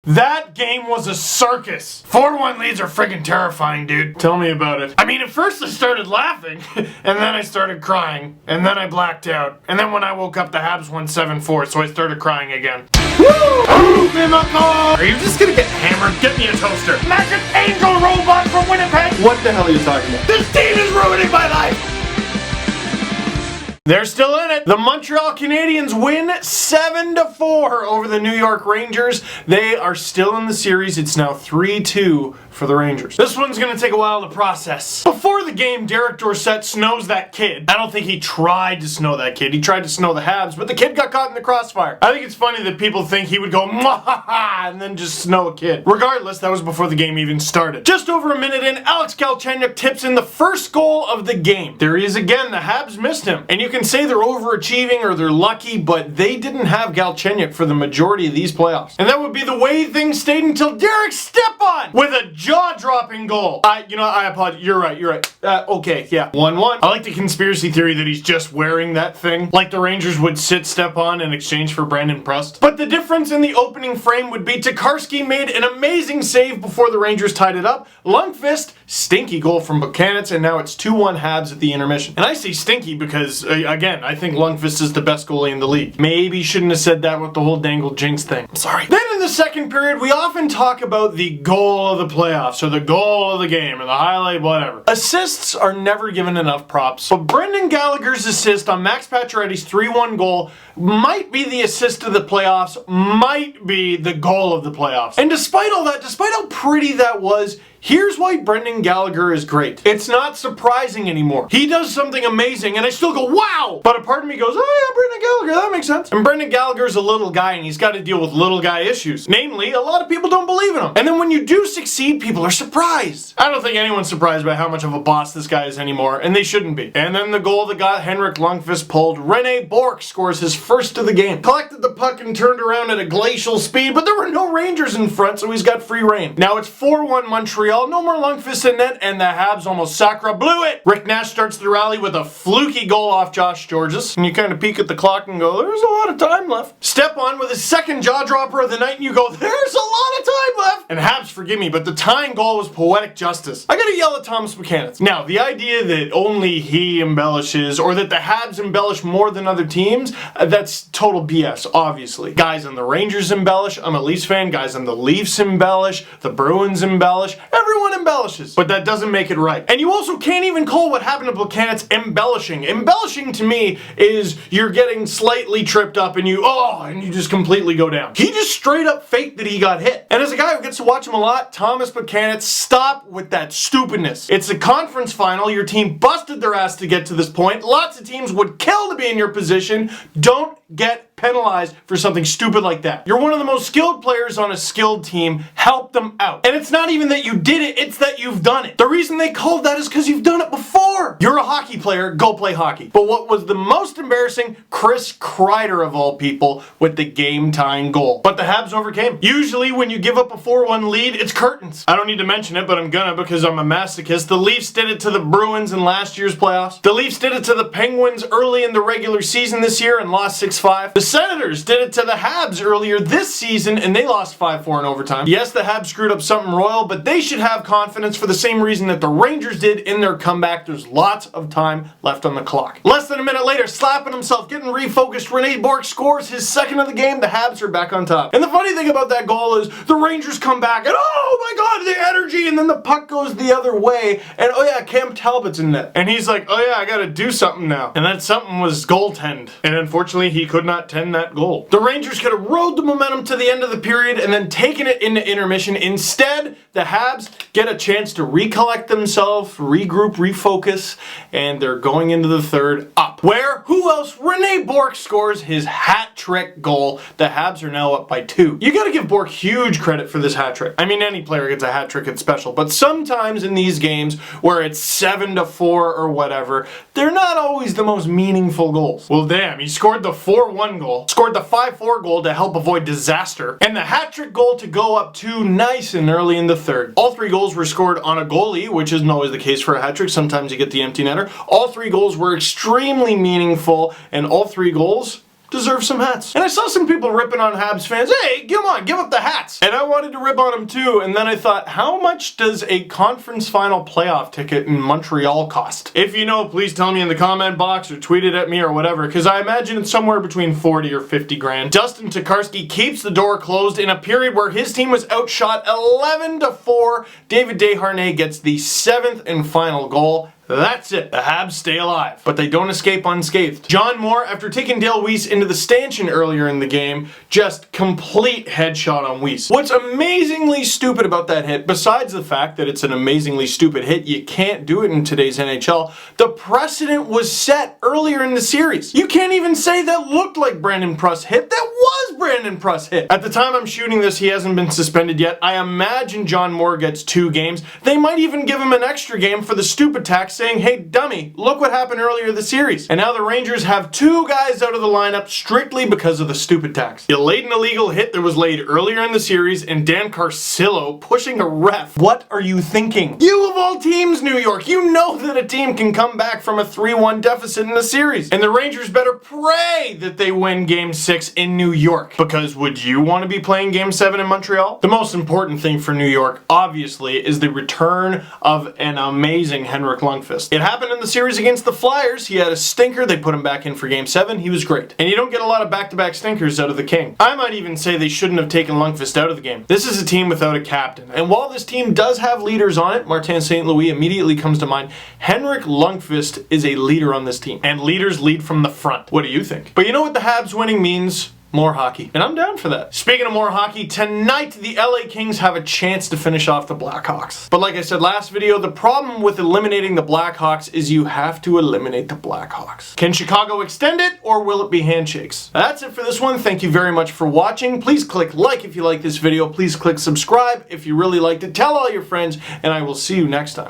That game was a circus. 4-1 leads are friggin' terrifying, dude. Tell me about it. I mean, at first I started laughing, and then I started crying, and then I blacked out. And then when I woke up, the Habs won 7-4, so I started crying again. Woo! Are you just gonna get hammered? Get me a toaster. Magic Angel Robot from Winnipeg. What the hell are you talking about? This team is ruining my life. They're still in it. The Montreal Canadiens win 7-4 over the New York Rangers. They are still in the series. It's now 3-2 for the Rangers. This one's gonna take a while to process. Before the game, Derek Dorsett snows that kid. I don't think he tried to snow that kid. He tried to snow the Habs, but the kid got caught in the crossfire. I think it's funny that people think he would go mwahaha and then just snow a kid. Regardless, that was before the game even started. Just over a minute in, Alex Galchenyuk tips in the first goal of the game. There he is again. The Habs missed him. And you can say they're overachieving or they're lucky, but they didn't have Galchenyuk for the majority of these playoffs. And that would be the way things stayed until Derek Stepan with a jaw-dropping goal. I apologize. You're right. Okay, yeah. 1-1. I like the conspiracy theory that he's just wearing that thing, like the Rangers would sit Stepan in exchange for Brandon Prust. But the difference in the opening frame would be Tokarski made an amazing save before the Rangers tied it up. Lundqvist, stinky goal from Buchanan, and now it's 2-1 Habs at the intermission. And I say stinky because, again, I think Lundqvist is the best goalie in the league. Maybe shouldn't have said that with the whole dangle jinx thing. I'm sorry. Then in the second period, we often talk about the goal of the playoffs or the goal of the game or the highlight, whatever. Assists are never given enough props, but Brendan Gallagher's assist on Max Pacioretty's 3-1 goal might be the assist of the playoffs, might be the goal of the playoffs. And despite all that, despite how pretty that was, here's why Brendan Gallagher is great. It's not surprising anymore. He does something amazing and I still go, wow! But a part of me goes, oh yeah, Brendan Gallagher, that makes sense. And Brendan Gallagher's a little guy and he's got to deal with little guy issues. Namely, a lot of people don't believe in him. And then when you do succeed, people are surprised. I don't think anyone's surprised by how much of a boss this guy is anymore, and they shouldn't be. And then the goal that got Henrik Lundqvist pulled, Rene Bourque scores his first of the game. Collected the puck and turned around at a glacial speed, but there were no Rangers in front, so he's got free reign. Now it's 4-1 Montreal. No more Lundqvist in net, and the Habs almost sacre blew it. Rick Nash starts the rally with a fluky goal off Josh Georges, and you kind of peek at the clock and go, there's a lot of time left. Stepan with his second jaw dropper of the night, and you go, there's a lot of time left. And Habs, forgive me, but the tying goal was poetic justice. I gotta yell at Thomas Buchanan. Now, the idea that only he embellishes, or that the Habs embellish more than other teams, that's total BS, obviously. Guys on the Rangers embellish, I'm a Leafs fan, guys on the Leafs embellish, the Bruins embellish, everyone embellishes, but that doesn't make it right. And you also can't even call what happened to Buchanan embellishing. Embellishing to me is you're getting slightly tripped up and you just completely go down. He just straight up faked that he got hit. And as a guy who gets to watch him a lot, Thomas Buchanan, stop with that stupidness. It's a conference final. Your team busted their ass to get to this point. Lots of teams would kill to be in your position. Don't get penalized for something stupid like that. You're one of the most skilled players on a skilled team. Help them out. And it's not even that you did it, it's that you've done it. The reason they called that is because you've done it before. You're a hockey player, go play hockey. But what was the most embarrassing? Chris Kreider, of all people, with the game-tying goal. But the Habs overcame. Usually when you give up a 4-1 lead, it's curtains. I don't need to mention it, but I'm gonna because I'm a masochist. The Leafs did it to the Bruins in last year's playoffs. The Leafs did it to the Penguins early in the regular season this year and lost 6-5. The Senators did it to the Habs earlier this season and they lost 5-4 in overtime. Yes, the Habs screwed up something royal, but they should have confidence for the same reason that the Rangers did in their comeback. There's lots of time left on the clock. Less than a minute later, slapping himself, getting refocused, Rene Bourque scores his second of the game. The Habs are back on top. And the funny thing about that goal is the Rangers come back and oh my god, the energy, and then the puck goes the other way and oh yeah, Cam Talbot's in net. And he's like, oh yeah, I gotta do something now. And that something was goaltend. And unfortunately, he could not tend that goal. The Rangers could have rode the momentum to the end of the period and then taken it into intermission. Instead, the Habs get a chance to recollect themselves, regroup, refocus, and they're going into the third up. Where? Who else? Rene Bourque scores his hat trick goal. The Habs are now up by 2. You gotta give Bourque huge credit for this hat trick. I mean, any player gets a hat trick, it's special, but sometimes in these games where it's 7-4 or whatever, they're not always the most meaningful goals. Well, damn, he scored the 4-1 goal, scored the 5-4 goal to help avoid disaster, and the hat trick goal to go up 2 nice and early in the third. All 3 goals were scored on a goalie, which isn't always the case for a hat trick. Sometimes you get the empty netter. All 3 goals were extremely meaningful, and all 3 goals deserve some hats. And I saw some people ripping on Habs fans. Hey, come on, give up the hats. And I wanted to rip on them too, and then I thought, how much does a conference final playoff ticket in Montreal cost? If you know, please tell me in the comment box or tweet it at me or whatever, because I imagine it's somewhere between 40 or 50 grand. Dustin Tokarski keeps the door closed in a period where his team was outshot 11-4. David Desharnais gets the 7th and final goal. That's it. The Habs stay alive, but they don't escape unscathed. John Moore, after taking Dale Weiss into the stanchion earlier in the game, just complete headshot on Weiss. What's amazingly stupid about that hit, besides the fact that it's an amazingly stupid hit, you can't do it in today's NHL, the precedent was set earlier in the series. You can't even say that looked like Brandon Pruss hit. That was Brandon Pruss hit. At the time I'm shooting this, he hasn't been suspended yet. I imagine John Moore gets 2 games. They might even give him an extra game for the stupid tax, saying, hey dummy, look what happened earlier this series. And now the Rangers have 2 guys out of the lineup strictly because of the stupid tax. You laid an illegal hit that was laid earlier in the series, and Dan Carcillo pushing a ref. What are you thinking? You of all teams, New York, you know that a team can come back from a 3-1 deficit in the series. And the Rangers better pray that they win Game 6 in New York. Because would you want to be playing Game 7 in Montreal? The most important thing for New York, obviously, is the return of an amazing Henrik Lundqvist. It happened in the series against the Flyers. He had a stinker. They put him back in for Game 7. He was great. And you don't get a lot of back-to-back stinkers out of the King. I might even say they shouldn't have taken Lundqvist out of the game. This is a team without a captain. And while this team does have leaders on it, Martin St. Louis immediately comes to mind, Henrik Lundqvist is a leader on this team. And leaders lead from the front. What do you think? But you know what the Habs winning means? More hockey. And I'm down for that. Speaking of more hockey, tonight the LA Kings have a chance to finish off the Blackhawks. But like I said last video, the problem with eliminating the Blackhawks is you have to eliminate the Blackhawks. Can Chicago extend it, or will it be handshakes? That's it for this one. Thank you very much for watching. Please click like if you like this video. Please click subscribe if you really liked it. Tell all your friends, and I will see you next time.